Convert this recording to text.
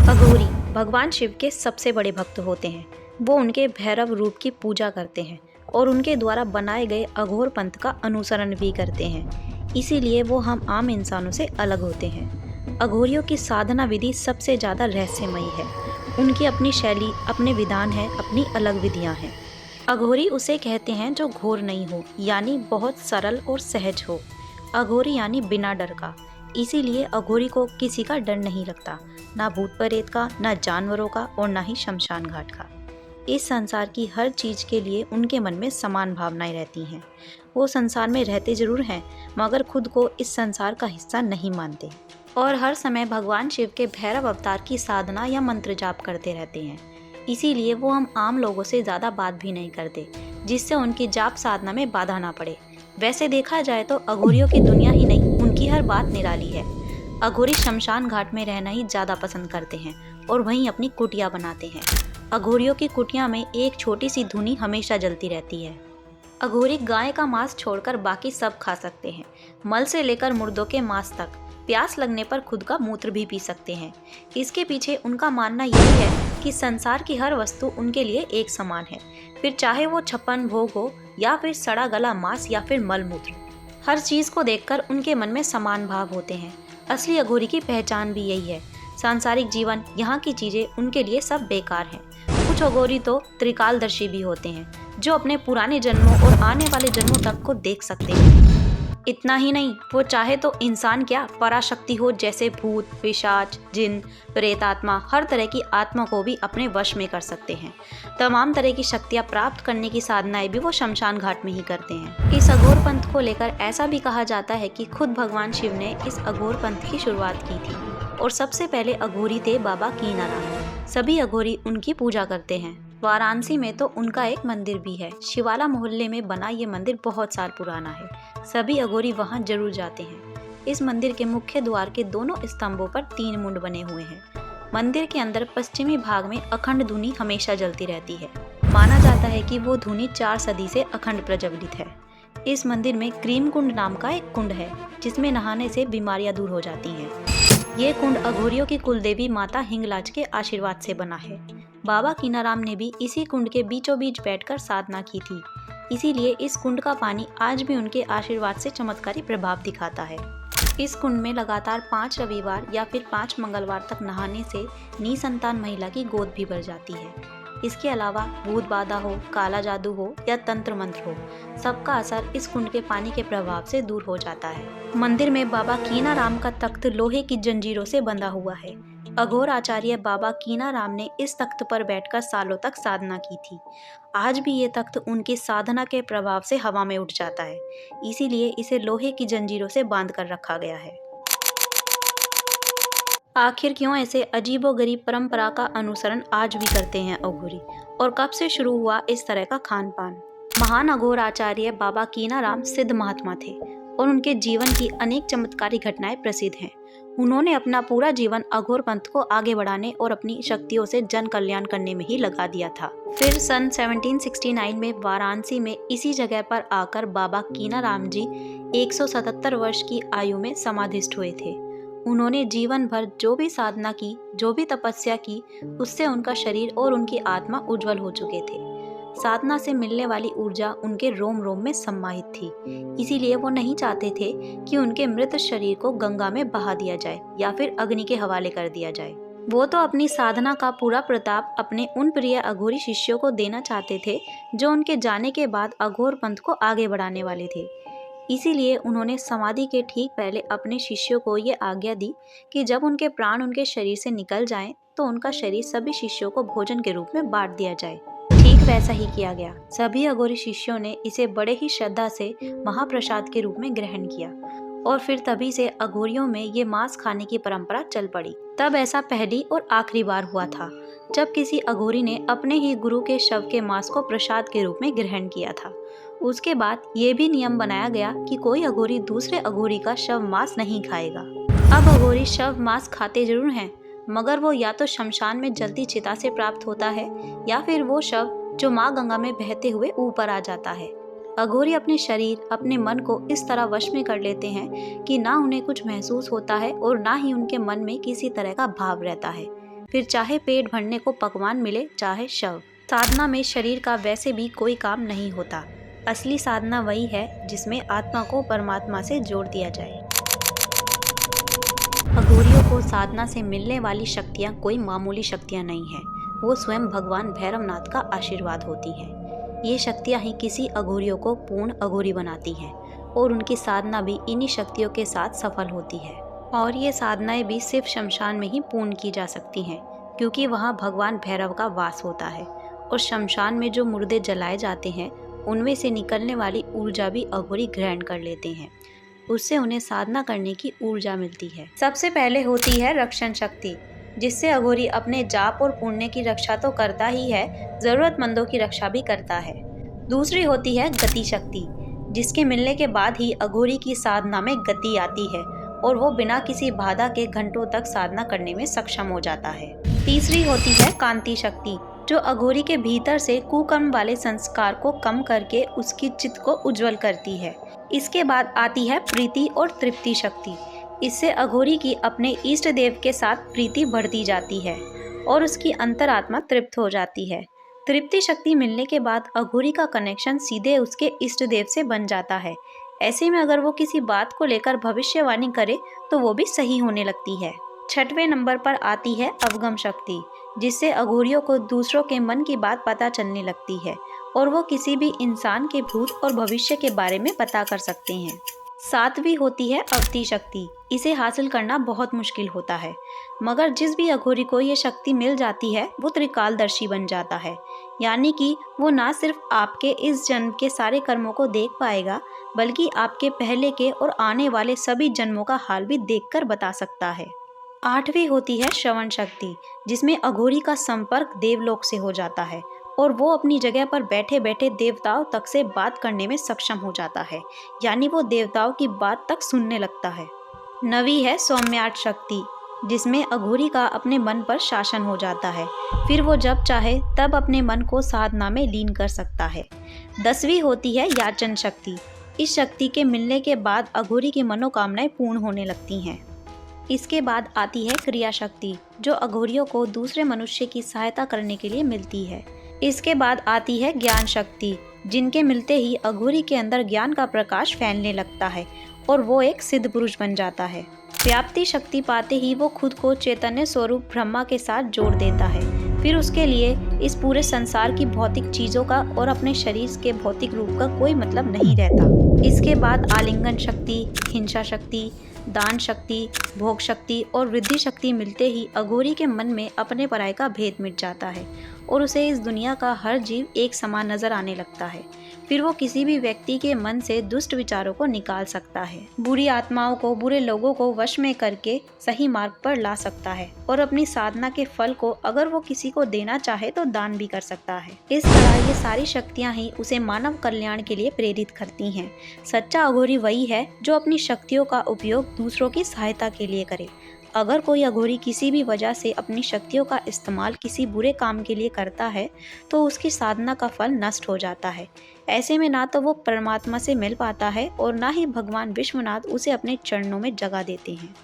अघोरी भगवान शिव के सबसे बड़े भक्त होते हैं। वो उनके भैरव रूप की पूजा करते हैं और उनके द्वारा बनाए गए अघोर पंथ का अनुसरण भी करते हैं। इसीलिए वो हम आम इंसानों से अलग होते हैं। अघोरियों की साधना विधि सबसे ज़्यादा रहस्यमयी है। उनकी अपनी शैली, अपने विधान हैं, अपनी अलग विधियाँ हैं। अघोरी उसे कहते हैं जो घोर नहीं हो, यानी बहुत सरल और सहज हो। अघोरी यानी बिना डर का। इसीलिए अघोरी को किसी का डर नहीं लगता, ना भूत प्रेत का, ना जानवरों का और ना ही शमशान घाट का। इस संसार की हर चीज के लिए उनके मन में समान भावनाएं रहती हैं। वो संसार में रहते जरूर हैं, मगर खुद को इस संसार का हिस्सा नहीं मानते और हर समय भगवान शिव के भैरव अवतार की साधना या मंत्र जाप करते रहते हैं। इसीलिए वो हम आम लोगों से ज़्यादा बात भी नहीं करते, जिससे उनकी जाप साधना में बाधा ना पड़े। वैसे देखा जाए तो अघोरियों की दुनिया ही नहीं, उनकी हर बात निराली है। अघोरी शमशान घाट में रहना ही ज़्यादा पसंद करते हैं और वहीं अपनी कुटिया बनाते हैं। अघोरियों की कुटिया में एक छोटी सी धुनी हमेशा जलती रहती है। अघोरी गाय का मांस छोड़कर बाकी सब खा सकते हैं, मल से लेकर मुर्दों के मांस तक। प्यास लगने पर खुद का मूत्र भी पी सकते हैं। इसके पीछे उनका मानना यही है कि संसार की हर वस्तु उनके लिए एक समान है, फिर चाहे वो 56 भोग हो या फिर सड़ा गला मांस या फिर मल मूत्र। हर चीज़ को देखकर उनके मन में समान भाव होते हैं। असली अघोरी की पहचान भी यही है। सांसारिक जीवन, यहाँ की चीज़ें उनके लिए सब बेकार हैं। कुछ अघोरी तो त्रिकालदर्शी भी होते हैं, जो अपने पुराने जन्मों और आने वाले जन्मों तक को देख सकते हैं। इतना ही नहीं, वो चाहे तो इंसान क्या, पराशक्ति हो जैसे भूत, पिशाच, जिन, प्रेतात्मा, हर तरह की आत्मा को भी अपने वश में कर सकते हैं। तमाम तरह की शक्तियाँ प्राप्त करने की साधनाएं भी वो शमशान घाट में ही करते हैं। इस अघोर पंथ को लेकर ऐसा भी कहा जाता है कि खुद भगवान शिव ने इस अघोर पंथ की शुरुआत की थी और सबसे पहले अघोरी थे बाबा कीनाराम। सभी अघोरी उनकी पूजा करते हैं। वाराणसी में तो उनका एक मंदिर भी है। शिवाला मोहल्ले में बना ये मंदिर बहुत साल पुराना है। सभी अघोरी वहां जरूर जाते हैं। इस मंदिर के मुख्य द्वार के दोनों स्तंभों पर 3 मुंड बने हुए हैं। मंदिर के अंदर पश्चिमी भाग में अखंड धुनी हमेशा जलती रहती है। माना जाता है कि वो धुनी 4 सदी से अखंड प्रज्वलित है। इस मंदिर में क्रीम कुंड नाम का एक कुंड है, जिसमें नहाने से बीमारियां दूर हो जाती हैं। ये कुंड अघोरियों की कुलदेवी माता हिंगलाज के आशीर्वाद से बना है। बाबा कीनाराम ने भी इसी कुंड के बीचों बीच बैठकर साधना की थी। इसीलिए इस कुंड का पानी आज भी उनके आशीर्वाद से चमत्कारी प्रभाव दिखाता है। इस कुंड में लगातार 5 रविवार या फिर 5 मंगलवार तक नहाने से निसंतान महिला की गोद भी भर जाती है। इसके अलावा भूत बाधा हो, काला जादू हो या तंत्र मंत्र हो, सबका असर इस कुंड के पानी के प्रभाव से दूर हो जाता है। मंदिर में बाबा कीनाराम का तख्त लोहे की जंजीरों से बंधा हुआ है। अघोर आचार्य बाबा कीनाराम ने इस तख्त पर बैठकर सालों तक साधना की थी। आज भी ये तख्त उनकी साधना के प्रभाव से हवा में उठ जाता है। इसीलिए इसे लोहे की जंजीरों से बांध कर रखा गया है। आखिर क्यों ऐसे अजीबोगरीब परंपरा का अनुसरण आज भी करते हैं अघोरी, और कब से शुरू हुआ इस तरह का खान पान? महान अघोर आचार्य बाबा कीनाराम सिद्ध महात्मा थे और उनके जीवन की अनेक चमत्कारी घटनाएं प्रसिद्ध हैं। उन्होंने अपना पूरा जीवन अघोर पंथ को आगे बढ़ाने और अपनी शक्तियों से जन कल्याण करने में ही लगा दिया था। फिर सन 1769 में वाराणसी में इसी जगह पर आकर बाबा कीनाराम जी 177 वर्ष की आयु में समाधिस्थ हुए थे। उन्होंने जीवन भर जो भी साधना की, जो भी तपस्या की, उससे उनका शरीर और उनकी आत्मा उज्जवल हो चुके थे। साधना से मिलने वाली ऊर्जा उनके रोम रोम में समाहित थी। इसीलिए वो नहीं चाहते थे कि उनके मृत शरीर को गंगा में बहा दिया जाए या फिर अग्नि के हवाले कर दिया जाए। वो तो अपनी साधना का पूरा प्रताप अपने उन प्रिय अघोरी शिष्यों को देना चाहते थे, जो उनके जाने के बाद अघोर पंथ को आगे बढ़ाने वाले थे। इसीलिए उन्होंने समाधि के ठीक पहले अपने शिष्यों को ये आज्ञा दी कि जब उनके प्राण उनके शरीर से निकल जाएं, तो उनका शरीर सभी शिष्यों को भोजन के रूप में बांट दिया जाए। ठीक वैसा ही किया गया। सभी अघोरी शिष्यों ने इसे बड़े ही श्रद्धा से महाप्रसाद के रूप में ग्रहण किया और फिर तभी से अघोरियों में ये मांस खाने की परंपरा चल पड़ी। तब ऐसा पहली और आखिरी बार हुआ था जब किसी अघोरी ने अपने ही गुरु के शव के मांस को प्रसाद के रूप में ग्रहण किया था। उसके बाद ये भी नियम बनाया गया कि कोई अघोरी दूसरे अघोरी का शव मांस नहीं खाएगा। अब अघोरी शव मांस खाते जरूर हैं, मगर वो या तो शमशान में जलती चिता से प्राप्त होता है या फिर वो शव जो माँ गंगा में बहते हुए ऊपर आ जाता है। अघोरी अपने शरीर, अपने मन को इस तरह वश में कर लेते हैं कि ना उन्हें कुछ महसूस होता है और ना ही उनके मन में किसी तरह का भाव रहता है। फिर चाहे पेट भरने को पकवान मिले चाहे शव। साधना में शरीर का वैसे भी कोई काम नहीं होता। असली साधना वही है जिसमें आत्मा को परमात्मा से जोड़ दिया जाए। अघोरियों को साधना से मिलने वाली शक्तियाँ कोई मामूली शक्तियाँ नहीं हैं। वो स्वयं भगवान भैरवनाथ का आशीर्वाद होती हैं। ये शक्तियाँ ही किसी अघोरियों को पूर्ण अघोरी बनाती हैं और उनकी साधना भी इन्हीं शक्तियों के साथ सफल होती है। और ये साधनाएं भी सिर्फ शमशान में ही पूर्ण की जा सकती हैं, क्योंकि वहाँ भगवान भैरव का वास होता है और शमशान में जो मुर्दे जलाए जाते हैं उनमें से निकलने वाली ऊर्जा भी अघोरी ग्रहण कर लेते हैं। उससे उन्हें साधना करने की ऊर्जा मिलती है। सबसे पहले होती है रक्षण शक्ति, जिससे अघोरी अपने जाप और पुण्य की रक्षा तो करता ही है, जरूरतमंदों की रक्षा भी करता है। दूसरी होती है गति शक्ति, जिसके मिलने के बाद ही अघोरी की साधना में गति आती है और वो बिना किसी बाधा के घंटों तक साधना करने में सक्षम हो जाता है। तीसरी होती है कांति शक्ति, जो अघोरी के भीतर से कुकर्म वाले संस्कार को कम करके उसकी चित्त को उज्जवल करती है। इसके बाद आती है प्रीति और तृप्ति शक्ति। इससे अघोरी की अपने इष्ट देव के साथ प्रीति बढ़ती जाती है और उसकी अंतरात्मा तृप्त हो जाती है। तृप्ति शक्ति मिलने के बाद अघोरी का कनेक्शन सीधे उसके इष्ट देव से बन जाता है। ऐसे में अगर वो किसी बात को लेकर भविष्यवाणी करे तो वो भी सही होने लगती है। छठवें नंबर पर आती है अवगम शक्ति, जिससे अघोरियों को दूसरों के मन की बात पता चलने लगती है और वो किसी भी इंसान के भूत और भविष्य के बारे में पता कर सकते हैं। सातवीं होती है अवधि शक्ति। इसे हासिल करना बहुत मुश्किल होता है, मगर जिस भी अघोरी को ये शक्ति मिल जाती है वो त्रिकालदर्शी बन जाता है। यानी कि वो ना सिर्फ आपके इस जन्म के सारे कर्मों को देख पाएगा, बल्कि आपके पहले के और आने वाले सभी जन्मों का हाल भी देखकर बता सकता है। आठवीं होती है श्रवण शक्ति, जिसमें अघोरी का संपर्क देवलोक से हो जाता है और वो अपनी जगह पर बैठे बैठे देवताओं तक से बात करने में सक्षम हो जाता है, यानी वो देवताओं की बात तक सुनने लगता है। नवी है सौम्यार्थ शक्ति, जिसमें अघोरी का अपने मन पर शासन हो जाता है। फिर वो जब चाहे तब अपने मन को साधना में लीन कर सकता है। 10वीं होती है याचन शक्ति। इस शक्ति के मिलने के बाद अघोरी की मनोकामनाएं पूर्ण होने लगती हैं। इसके बाद आती है क्रिया शक्ति, जो अघोरियों को दूसरे मनुष्य की सहायता करने के लिए मिलती है। इसके बाद आती है ज्ञान शक्ति, जिनके मिलते ही अघोरी के अंदर ज्ञान का प्रकाश फैलने लगता है और वो एक सिद्ध पुरुष बन जाता है। व्याप्ति शक्ति पाते ही वो खुद को चैतन्य स्वरूप ब्रह्मा के साथ जोड़ देता है। फिर उसके लिए इस पूरे संसार की भौतिक चीजों का और अपने शरीर के भौतिक रूप का कोई मतलब नहीं रहता। इसके बाद आलिंगन शक्ति, हिंसा शक्ति, दान शक्ति, भोग शक्ति और वृद्धि शक्ति मिलते ही अघोरी के मन में अपने पराये का भेद मिट जाता है और उसे इस दुनिया का हर जीव एक समान नजर आने लगता है। फिर वो किसी भी व्यक्ति के मन से दुष्ट विचारों को निकाल सकता है, बुरी आत्माओं को, बुरे लोगों को वश में करके सही मार्ग पर ला सकता है और अपनी साधना के फल को अगर वो किसी को देना चाहे तो दान भी कर सकता है। इस तरह ये सारी शक्तियाँ ही उसे मानव कल्याण के लिए प्रेरित करती हैं। सच्चा अघोरी वही है जो अपनी शक्तियों का उपयोग दूसरों की सहायता के लिए करे। अगर कोई अघोरी किसी भी वजह से अपनी शक्तियों का इस्तेमाल किसी बुरे काम के लिए करता है तो उसकी साधना का फल नष्ट हो जाता है। ऐसे में ना तो वो परमात्मा से मिल पाता है और ना ही भगवान विश्वनाथ उसे अपने चरणों में जगह देते हैं।